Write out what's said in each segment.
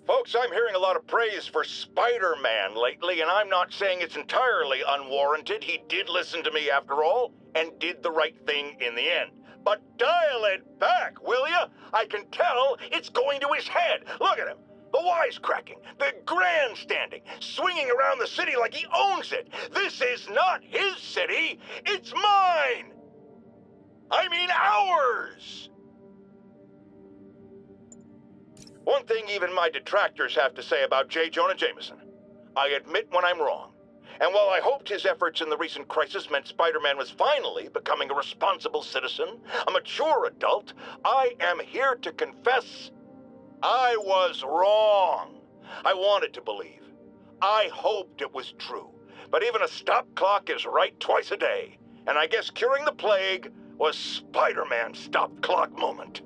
Folks, I'm hearing a lot of praise for Spider-Man lately, and I'm not saying it's entirely unwarranted. He did listen to me after all, and did the right thing in the end. But dial it back, will ya? I can tell it's going to his head. Look at him. The wisecracking, the grandstanding, swinging around the city like he owns it. This is not his city, it's mine! I mean ours! One thing even my detractors have to say about J. Jonah Jameson. I admit when I'm wrong. And while I hoped his efforts in the recent crisis meant Spider-Man was finally becoming a responsible citizen, a mature adult, I am here to confess I was wrong. I wanted to believe. I hoped it was true. But even a stop clock is right twice a day. And I guess curing the plague was Spider-Man's stop clock moment.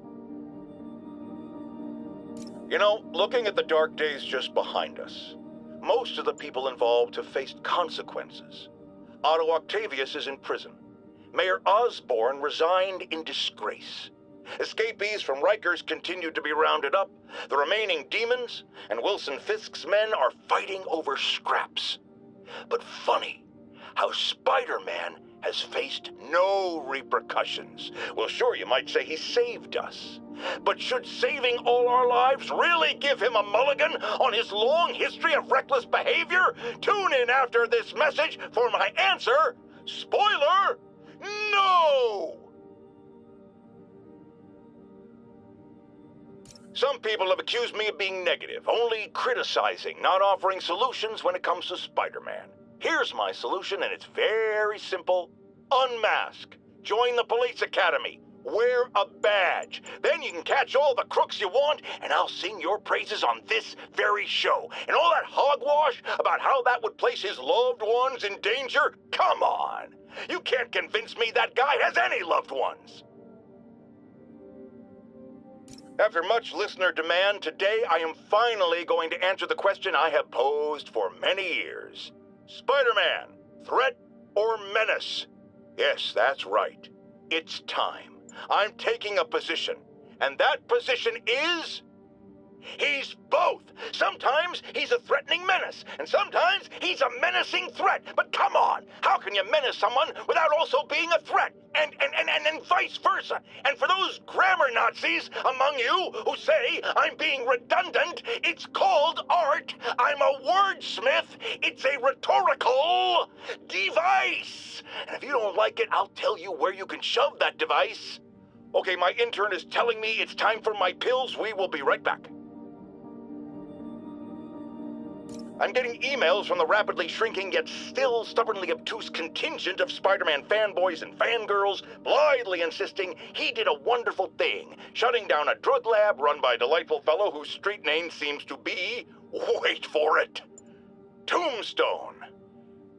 You know, looking at the dark days just behind us, most of the people involved have faced consequences. Otto Octavius is in prison. Mayor Osborn resigned in disgrace. Escapees from Rikers continue to be rounded up. The remaining demons and Wilson Fisk's men are fighting over scraps. But funny how Spider-Man has faced no repercussions. Well, sure, you might say he saved us. But should saving all our lives really give him a mulligan on his long history of reckless behavior? Tune in after this message for my answer. Spoiler, no! Some people have accused me of being negative, only criticizing, not offering solutions when it comes to Spider-Man. Here's my solution, and it's very simple. Unmask. Join the police academy. Wear a badge. Then you can catch all the crooks you want, and I'll sing your praises on this very show. And all that hogwash about how that would place his loved ones in danger? Come on. You can't convince me that guy has any loved ones. After much listener demand, today I am finally going to answer the question I have posed for many years. Spider-Man, threat or menace? Yes, that's right. It's time. I'm taking a position, and that position is... he's both. Sometimes he's a threatening menace, and sometimes he's a menacing threat. But come on, how can you menace someone without also being a threat? And vice versa. And for those grammar Nazis among you who say I'm being redundant, it's called art. I'm a wordsmith. It's a rhetorical device. And if you don't like it, I'll tell you where you can shove that device. Okay, my intern is telling me it's time for my pills. We will be right back. I'm getting emails from the rapidly shrinking yet still stubbornly obtuse contingent of Spider-Man fanboys and fangirls blithely insisting he did a wonderful thing, shutting down a drug lab run by a delightful fellow whose street name seems to be, wait for it, Tombstone.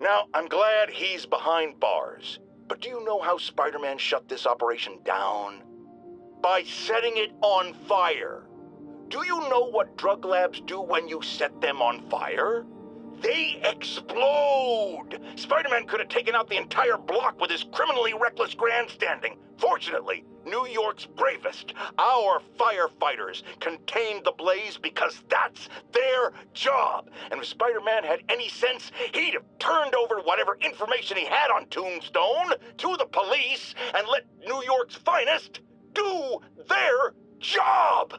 Now, I'm glad he's behind bars, but do you know how Spider-Man shut this operation down? By setting it on fire. Do you know what drug labs do when you set them on fire? They explode! Spider-Man could have taken out the entire block with his criminally reckless grandstanding. Fortunately, New York's bravest, our firefighters, contained the blaze because that's their job. And if Spider-Man had any sense, he'd have turned over whatever information he had on Tombstone to the police and let New York's finest do their job.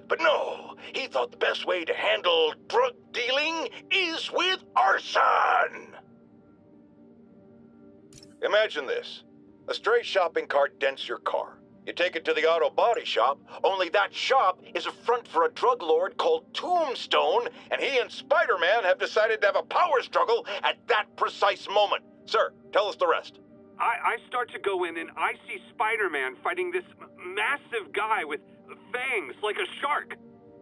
But no, he thought the best way to handle drug dealing is with arson. Imagine this. A stray shopping cart dents your car. You take it to the auto body shop, only that shop is a front for a drug lord called Tombstone, and he and Spider-Man have decided to have a power struggle at that precise moment. Sir, tell us the rest. I start to go in and I see Spider-Man fighting this massive guy with fangs like a shark.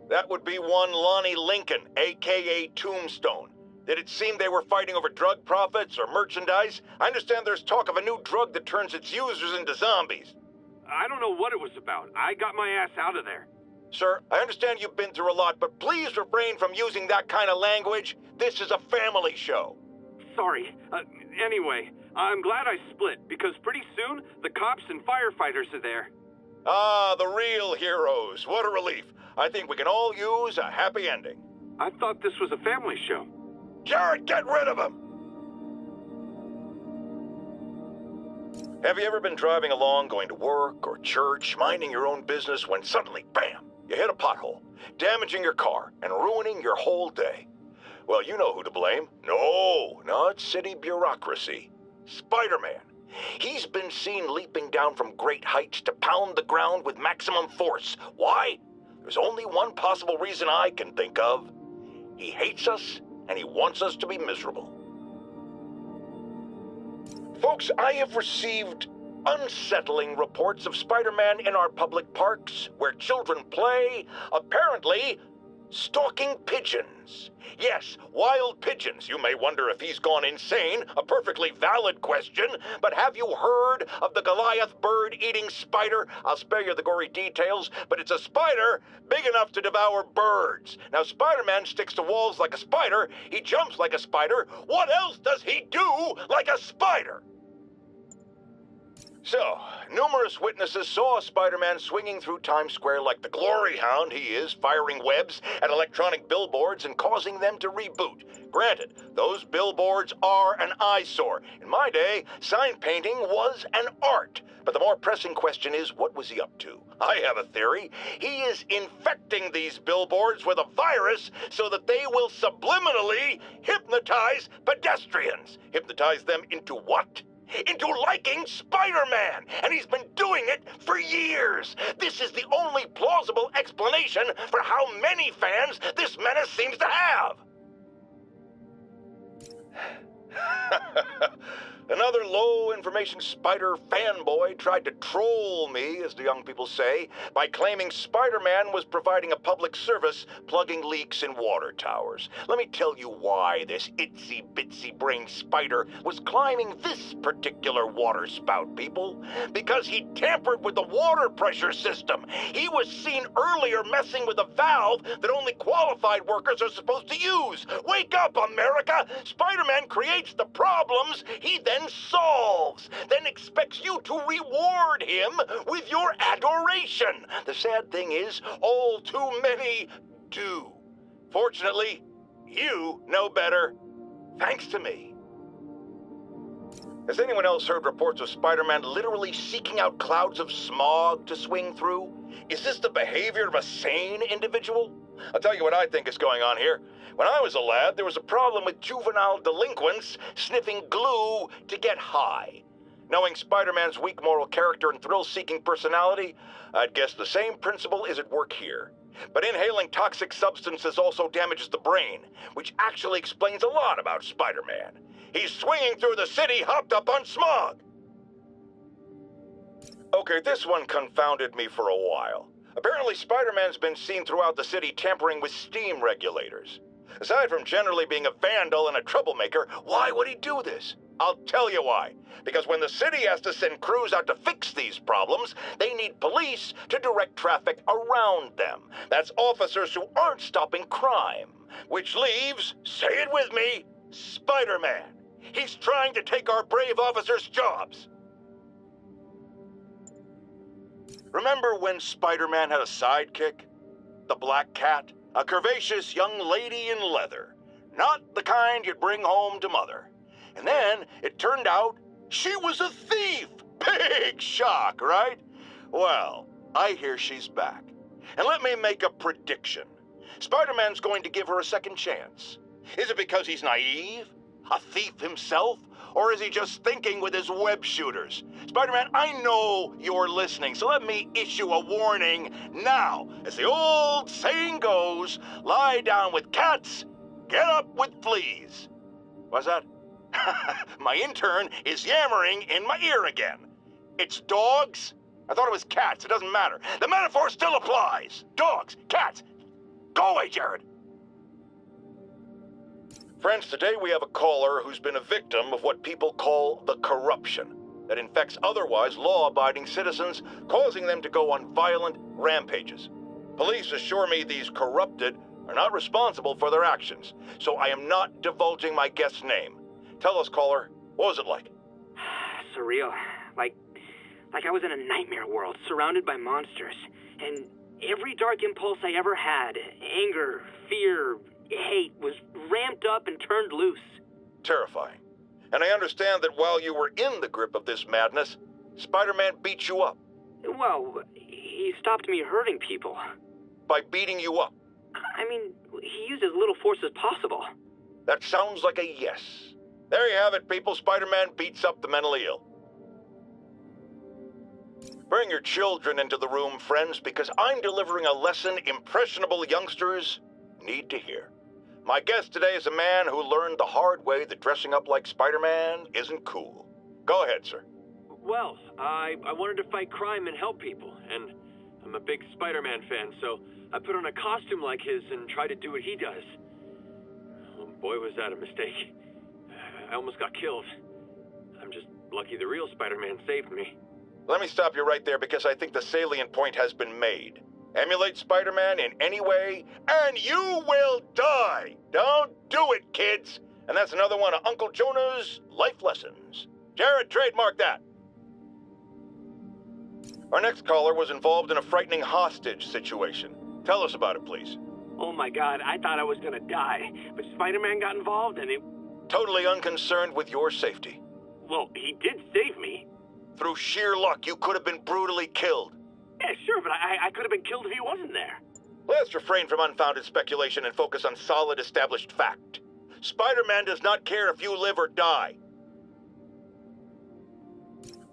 That would be one Lonnie Lincoln, a.k.a. Tombstone. Did it seem they were fighting over drug profits or merchandise? I understand there's talk of a new drug that turns its users into zombies. I don't know what it was about. I got my ass out of there. Sir, I understand you've been through a lot, but please refrain from using that kind of language. This is a family show. Sorry. Anyway, I'm glad I split, because pretty soon the cops and firefighters are there. Ah, the real heroes. What a relief. I think we can all use a happy ending. I thought this was a family show. Jared, get rid of him! Have you ever been driving along, going to work or church, minding your own business, when suddenly, bam, you hit a pothole, damaging your car and ruining your whole day? Well, you know who to blame. No, not city bureaucracy. Spider-Man. He's been seen leaping down from great heights to pound the ground with maximum force. Why? There's only one possible reason I can think of. He hates us, and he wants us to be miserable. Folks, I have received unsettling reports of Spider-Man in our public parks, where children play, apparently stalking pigeons. Yes, wild pigeons. You may wonder if he's gone insane, a perfectly valid question, but have you heard of the Goliath bird-eating spider? I'll spare you the gory details, but it's a spider big enough to devour birds. Now, Spider-Man sticks to walls like a spider, he jumps like a spider. What else does he do like a spider? So, numerous witnesses saw Spider-Man swinging through Times Square like the glory hound he is, firing webs at electronic billboards and causing them to reboot. Granted, those billboards are an eyesore. In my day, sign painting was an art. But the more pressing question is, what was he up to? I have a theory. He is infecting these billboards with a virus so that they will subliminally hypnotize pedestrians. Hypnotize them into what? Into liking Spider-Man, and he's been doing it for years. This is the only plausible explanation for how many fans this menace seems to have. Another low-information spider fanboy tried to troll me, as the young people say, by claiming Spider-Man was providing a public service plugging leaks in water towers. Let me tell you why this itsy-bitsy-brained spider was climbing this particular water spout, people. Because he tampered with the water pressure system. He was seen earlier messing with a valve that only qualified workers are supposed to use. Wake up, America! Spider-Man creates the problems he then solves, then expects you to reward him with your adoration. The sad thing is, all too many do. Fortunately, you know better, thanks to me. Has anyone else heard reports of Spider-Man literally seeking out clouds of smog to swing through? Is this the behavior of a sane individual? I'll tell you what I think is going on here. When I was a lad, there was a problem with juvenile delinquents sniffing glue to get high. Knowing Spider-Man's weak moral character and thrill-seeking personality, I'd guess the same principle is at work here. But inhaling toxic substances also damages the brain, which actually explains a lot about Spider-Man. He's swinging through the city hopped up on smog. Okay, this one confounded me for a while. Apparently, Spider-Man's been seen throughout the city tampering with steam regulators. Aside from generally being a vandal and a troublemaker, why would he do this? I'll tell you why. Because when the city has to send crews out to fix these problems, they need police to direct traffic around them. That's officers who aren't stopping crime. Which leaves, say it with me, Spider-Man. He's trying to take our brave officers' jobs. Remember when Spider-Man had a sidekick? The Black Cat? A curvaceous young lady in leather. Not the kind you'd bring home to mother. And then it turned out she was a thief. Big shock, right? Well, I hear she's back. And let me make a prediction. Spider-Man's going to give her a second chance. Is it because he's naive? A thief himself? Or is he just thinking with his web shooters? Spider-Man, I know you're listening, so let me issue a warning now. As the old saying goes, lie down with cats, get up with fleas. What's that? My intern is yammering in my ear again. It's dogs? I thought it was cats. It doesn't matter. The metaphor still applies. Dogs, cats. Go away, Jared. Friends, today we have a caller who's been a victim of what people call the corruption that infects otherwise law-abiding citizens, causing them to go on violent rampages. Police assure me these corrupted are not responsible for their actions, so I am not divulging my guest's name. Tell us, caller, what was it like? Surreal. Like I was in a nightmare world, surrounded by monsters. And every dark impulse I ever had, anger, fear, hate, was ramped up and turned loose. Terrifying. And I understand that while you were in the grip of this madness, Spider-Man beat you up. Well, he stopped me hurting people. By beating you up. I mean, he used as little force as possible. That sounds like a yes. There you have it, people. Spider-Man beats up the mentally ill. Bring your children into the room, friends, because I'm delivering a lesson impressionable youngsters need to hear. My guest today is a man who learned the hard way that dressing up like Spider-Man isn't cool. Go ahead, sir. Well, I wanted to fight crime and help people, and I'm a big Spider-Man fan, so I put on a costume like his and tried to do what he does. Oh, boy, was that a mistake. I almost got killed. I'm just lucky the real Spider-Man saved me. Let me stop you right there because I think the salient point has been made. Emulate Spider-Man in any way, and you will die! Don't do it, kids! And that's another one of Uncle Jonah's life lessons. Jared, trademark that. Our next caller was involved in a frightening hostage situation. Tell us about it, please. Oh my God, I thought I was gonna die. But Spider-Man got involved and it... Totally unconcerned with your safety. Well, he did save me. Through sheer luck, you could have been brutally killed. Yeah, sure, but I could have been killed if he wasn't there. Let's refrain from unfounded speculation and focus on solid established fact. Spider-Man does not care if you live or die.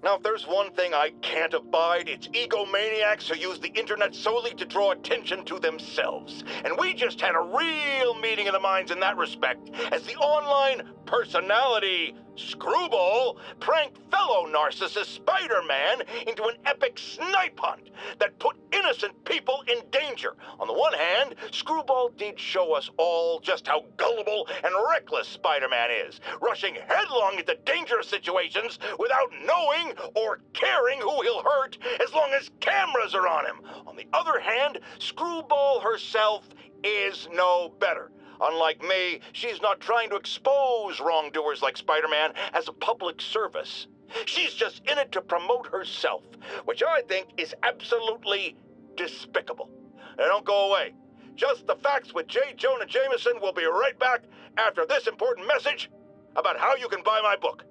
Now, if there's one thing I can't abide, it's egomaniacs who use the internet solely to draw attention to themselves. And we just had a real meeting of the minds in that respect, as the online personality Screwball pranked fellow narcissist Spider-Man into an epic snipe hunt that put innocent people in danger. On the one hand, Screwball did show us all just how gullible and reckless Spider-Man is, rushing headlong into dangerous situations without knowing or caring who he'll hurt as long as cameras are on him. On the other hand, Screwball herself is no better. Unlike me, she's not trying to expose wrongdoers like Spider-Man as a public service. She's just in it to promote herself, which I think is absolutely despicable. Now don't go away. Just the Facts with J. Jonah Jameson will be right back after this important message about how you can buy my book.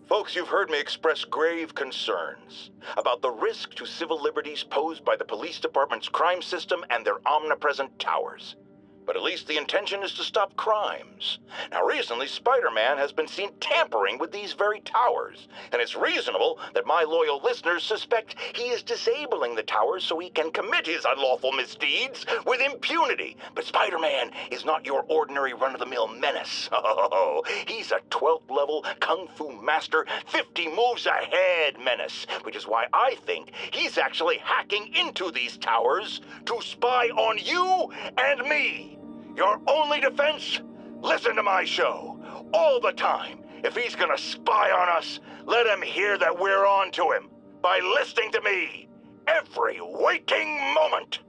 Folks, you've heard me express grave concerns about the risk to civil liberties posed by the police department's crime system and their omnipresent towers. But at least the intention is to stop crimes. Now, recently, Spider-Man has been seen tampering with these very towers, and it's reasonable that my loyal listeners suspect he is disabling the towers so he can commit his unlawful misdeeds with impunity. But Spider-Man is not your ordinary run-of-the-mill menace. Oh, he's a 12th level Kung Fu master, 50 moves ahead menace, which is why I think he's actually hacking into these towers to spy on you and me. Your only defense? Listen to my show. All the time. If he's gonna spy on us, let him hear that we're on to him by listening to me every waking moment.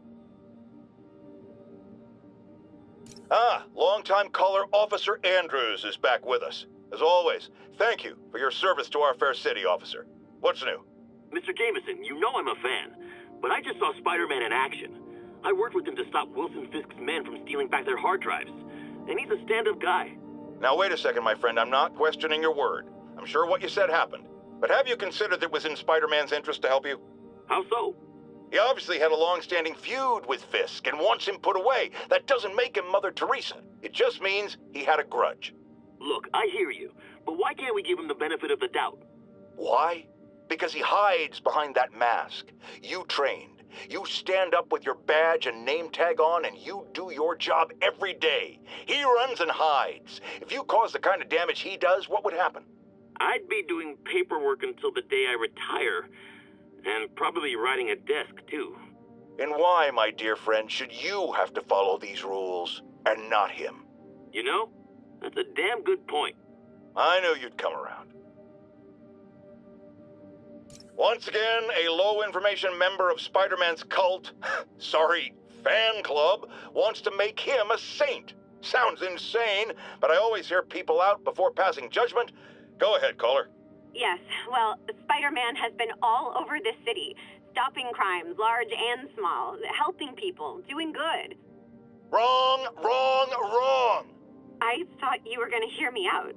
Longtime caller Officer Andrews is back with us. As always, thank you for your service to our fair city, officer. What's new? Mr. Jameson, you know I'm a fan, but I just saw Spider-Man in action. I worked with him to stop Wilson Fisk's men from stealing back their hard drives, and he's a stand-up guy. Now wait a second, my friend. I'm not questioning your word. I'm sure what you said happened. But have you considered that it was in Spider-Man's interest to help you? How so? He obviously had a long-standing feud with Fisk and wants him put away. That doesn't make him Mother Teresa. It just means he had a grudge. Look, I hear you, but why can't we give him the benefit of the doubt? Why? Because he hides behind that mask. You trained. You stand up with your badge and name tag on and you do your job every day. He runs and hides. If you cause the kind of damage he does, what would happen? I'd be doing paperwork until the day I retire, and probably riding a desk, too. And why, my dear friend, should you have to follow these rules and not him? You know, that's a damn good point. I knew you'd come around. Once again, a low-information member of Spider-Man's cult, fan club, wants to make him a saint. Sounds insane, but I always hear people out before passing judgment. Go ahead, caller. Yes, well, Spider-Man has been all over this city, stopping crimes, large and small, helping people, doing good. Wrong, wrong, wrong! I thought you were going to hear me out.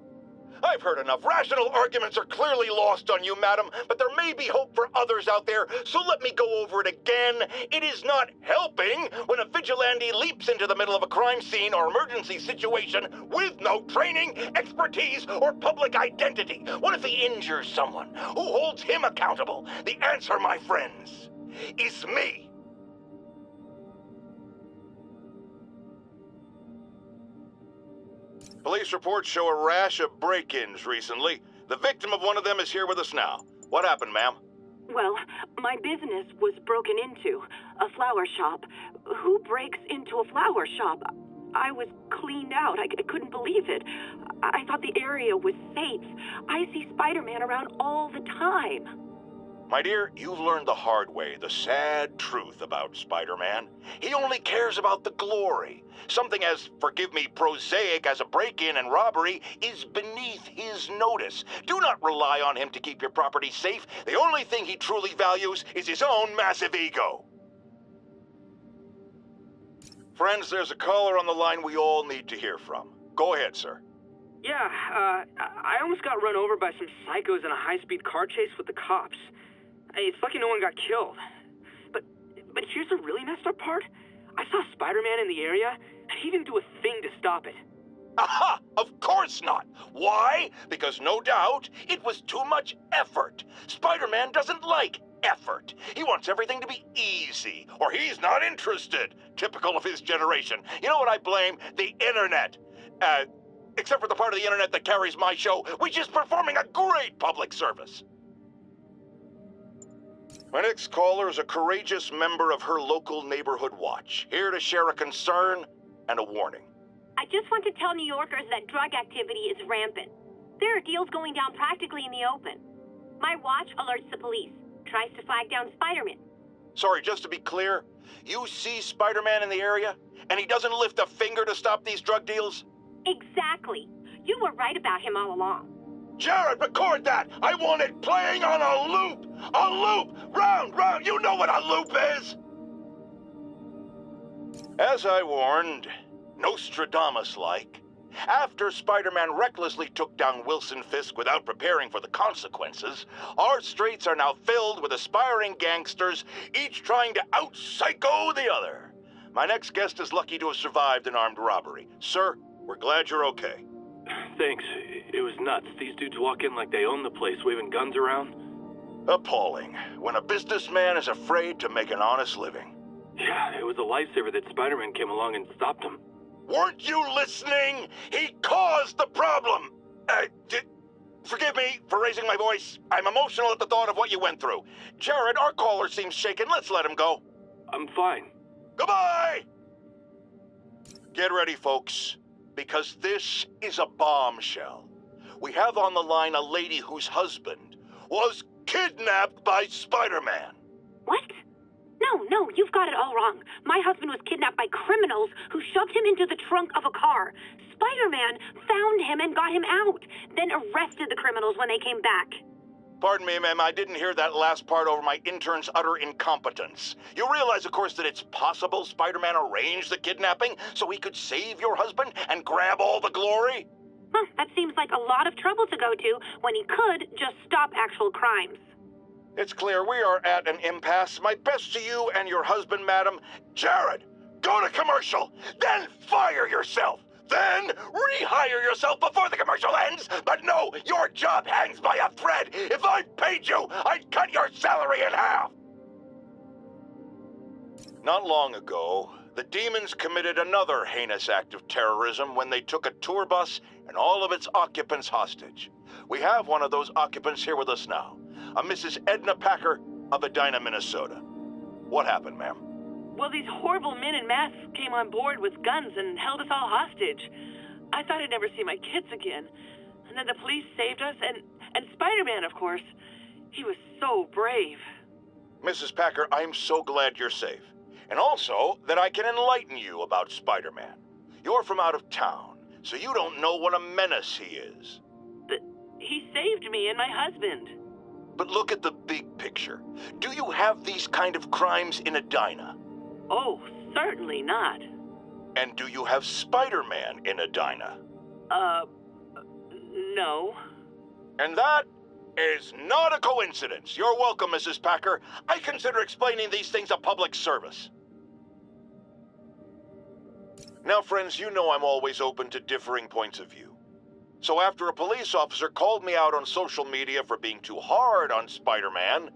I've heard enough. Rational arguments are clearly lost on you, madam, but there may be hope for others out there, so let me go over it again. It is not helping when a vigilante leaps into the middle of a crime scene or emergency situation with no training, expertise, or public identity. What if he injures someone? Who holds him accountable? The answer, my friends, is me. Police reports show a rash of break-ins recently. The victim of one of them is here with us now. What happened, ma'am? Well, my business was broken into, a flower shop. Who breaks into a flower shop? I was cleaned out. I couldn't believe it. I thought the area was safe. I see Spider-Man around all the time. My dear, you've learned the hard way the sad truth about Spider-Man. He only cares about the glory. Something as, forgive me, prosaic as a break-in and robbery is beneath his notice. Do not rely on him to keep your property safe. The only thing he truly values is his own massive ego. Friends, there's a caller on the line we all need to hear from. Go ahead, sir. Yeah, I almost got run over by some psychos in a high-speed car chase with the cops. It's lucky no one got killed. But here's the really messed up part. I saw Spider-Man in the area, and he didn't do a thing to stop it. Aha! Of course not! Why? Because no doubt it was too much effort. Spider-Man doesn't like effort. He wants everything to be easy, or he's not interested. Typical of his generation. You know what I blame? The internet. Except for the part of the internet that carries my show, which is performing a great public service. My next caller is a courageous member of her local neighborhood watch, here to share a concern and a warning. I just want to tell New Yorkers that drug activity is rampant. There are deals going down practically in the open. My watch alerts the police, tries to flag down Spider-Man. Sorry, just to be clear, you see Spider-Man in the area, and he doesn't lift a finger to stop these drug deals? Exactly. You were right about him all along. Jared, record that! I want it playing on a loop! A loop! Round, round! You know what a loop is! As I warned, Nostradamus-like, after Spider-Man recklessly took down Wilson Fisk without preparing for the consequences, our streets are now filled with aspiring gangsters, each trying to out-psycho the other. My next guest is lucky to have survived an armed robbery. Sir, we're glad you're okay. Thanks. It was nuts. These dudes walk in like they own the place, waving guns around. Appalling, when a businessman is afraid to make an honest living. Yeah, it was a lifesaver that Spider-Man came along and stopped him. Weren't you listening? He caused the problem! Forgive me for raising my voice. I'm emotional at the thought of what you went through. Jared, our caller seems shaken. Let's let him go. I'm fine. Goodbye! Get ready, folks, because this is a bombshell. We have on the line a lady whose husband was kidnapped by Spider-Man. What? No, you've got it all wrong. My husband was kidnapped by criminals who shoved him into the trunk of a car. Spider-Man found him and got him out, then arrested the criminals when they came back. Pardon me, ma'am, I didn't hear that last part over my intern's utter incompetence. You realize, of course, that it's possible Spider-Man arranged the kidnapping so he could save your husband and grab all the glory? That seems like a lot of trouble to go to when he could just stop actual crimes. It's clear we are at an impasse. My best to you and your husband, madam. Jared, go to commercial, then fire yourself. Then rehire yourself before the commercial ends. But no, your job hangs by a thread. If I paid you, I'd cut your salary in half. Not long ago, the Demons committed another heinous act of terrorism when they took a tour bus and all of its occupants hostage. We have one of those occupants here with us now, a Mrs. Edna Packer of Edina, Minnesota. What happened, ma'am? Well, these horrible men in masks came on board with guns and held us all hostage. I thought I'd never see my kids again. And then the police saved us, and Spider-Man, of course. He was so brave. Mrs. Packer, I'm so glad you're safe. And also that I can enlighten you about Spider-Man. You're from out of town, so you don't know what a menace he is. He saved me and my husband. But look at the big picture. Do you have these kind of crimes in Edina? Oh, certainly not. And do you have Spider-Man in Edina? No. And that is not a coincidence. You're welcome, Mrs. Packer. I consider explaining these things a public service. Now, friends, you know I'm always open to differing points of view. So after a police officer called me out on social media for being too hard on Spider-Man,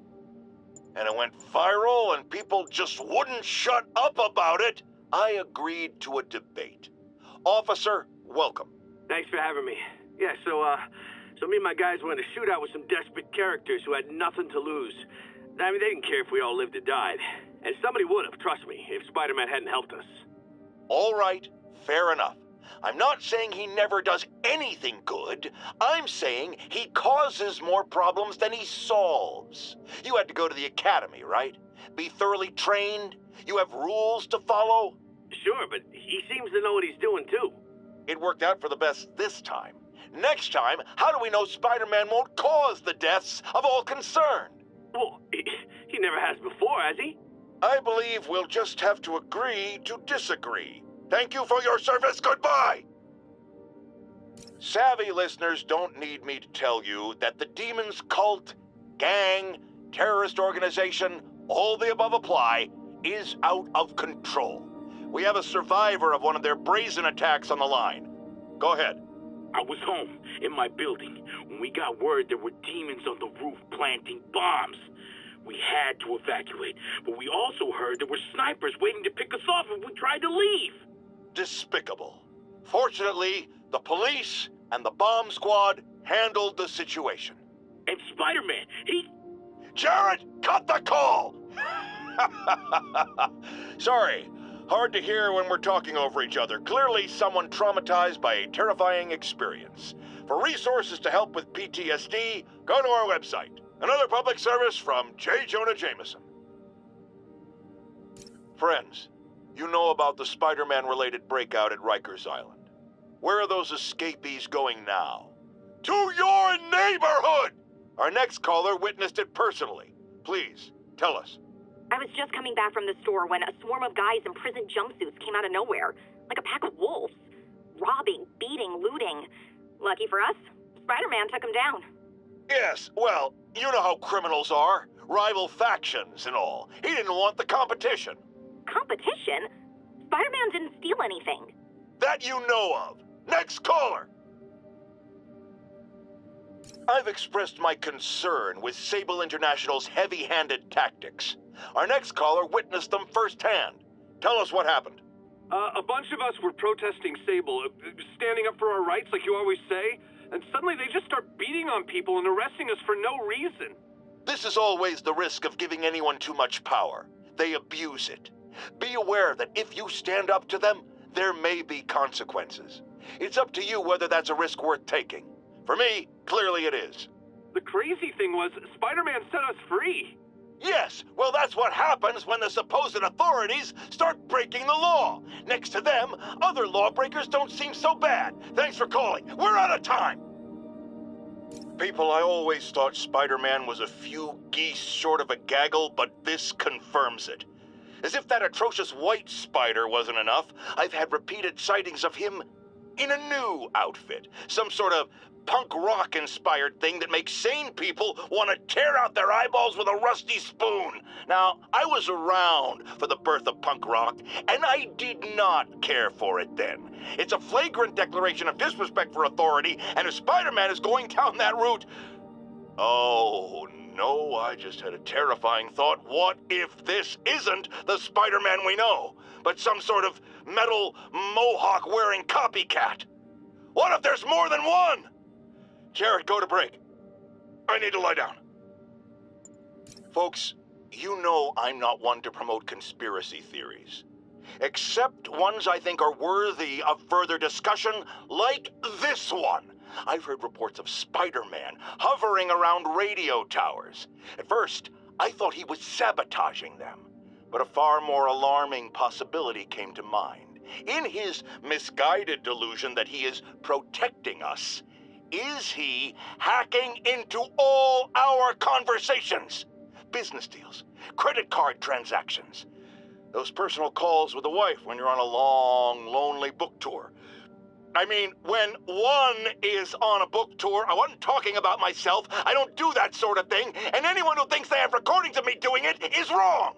and it went viral and people just wouldn't shut up about it, I agreed to a debate. Officer, welcome. Thanks for having me. Yeah, so me and my guys went in a shootout with some desperate characters who had nothing to lose. I mean, they didn't care if we all lived or died. And somebody would have, trust me, if Spider-Man hadn't helped us. All right, fair enough. I'm not saying he never does anything good. I'm saying he causes more problems than he solves. You had to go to the academy, right? Be thoroughly trained? You have rules to follow? Sure, but he seems to know what he's doing, too. It worked out for the best this time. Next time, how do we know Spider-Man won't cause the deaths of all concerned? Well, he never has before, has he? I believe we'll just have to agree to disagree. Thank you for your service. Goodbye. Savvy listeners don't need me to tell you that the Demon's cult, gang, terrorist organization, all the above apply, is out of control. We have a survivor of one of their brazen attacks on the line. Go ahead. I was home, in my building, when we got word there were demons on the roof planting bombs. We had to evacuate, but we also heard there were snipers waiting to pick us off if we tried to leave. Despicable. Fortunately, the police and the bomb squad handled the situation. And Spider-Man, he... Jared, cut the call! Sorry. Hard to hear when we're talking over each other. Clearly someone traumatized by a terrifying experience. For resources to help with PTSD, go to our website. Another public service from J. Jonah Jameson. Friends, you know about the Spider-Man-related breakout at Rikers Island. Where are those escapees going now? To your neighborhood! Our next caller witnessed it personally. Please, tell us. I was just coming back from the store when a swarm of guys in prison jumpsuits came out of nowhere, like a pack of wolves. Robbing, beating, looting. Lucky for us, Spider-Man took them down. Yes, well, you know how criminals are. Rival factions and all. He didn't want the competition. Competition? Spider-Man didn't steal anything. That you know of. Next caller! I've expressed my concern with Sable International's heavy-handed tactics. Our next caller witnessed them firsthand. Tell us what happened. A bunch of us were protesting Sable, standing up for our rights like you always say, and suddenly they just start beating on people and arresting us for no reason. This is always the risk of giving anyone too much power. They abuse it. Be aware that if you stand up to them, there may be consequences. It's up to you whether that's a risk worth taking. For me, clearly it is. The crazy thing was, Spider-Man set us free. Yes, well that's what happens when the supposed authorities start breaking the law. Next to them, other lawbreakers don't seem so bad. Thanks for calling. We're out of time. People, I always thought Spider-Man was a few geese short of a gaggle, but this confirms it. As if that atrocious white spider wasn't enough, I've had repeated sightings of him in a new outfit. Some sort of punk rock-inspired thing that makes sane people want to tear out their eyeballs with a rusty spoon. Now, I was around for the birth of punk rock, and I did not care for it then. It's a flagrant declaration of disrespect for authority, and if Spider-Man is going down that route... Oh, no, I just had a terrifying thought. What if this isn't the Spider-Man we know, but some sort of metal mohawk-wearing copycat? What if there's more than one? Jared, go to break. I need to lie down. Folks, you know I'm not one to promote conspiracy theories. Except ones I think are worthy of further discussion, like this one. I've heard reports of Spider-Man hovering around radio towers. At first, I thought he was sabotaging them. But a far more alarming possibility came to mind. In his misguided delusion that he is protecting us, Is he hacking into all our conversations? Business deals, credit card transactions, those personal calls with the wife when you're on a long, lonely book tour. I mean, when one is on a book tour, I wasn't talking about myself. I don't do that sort of thing, and anyone who thinks they have recordings of me doing it is wrong.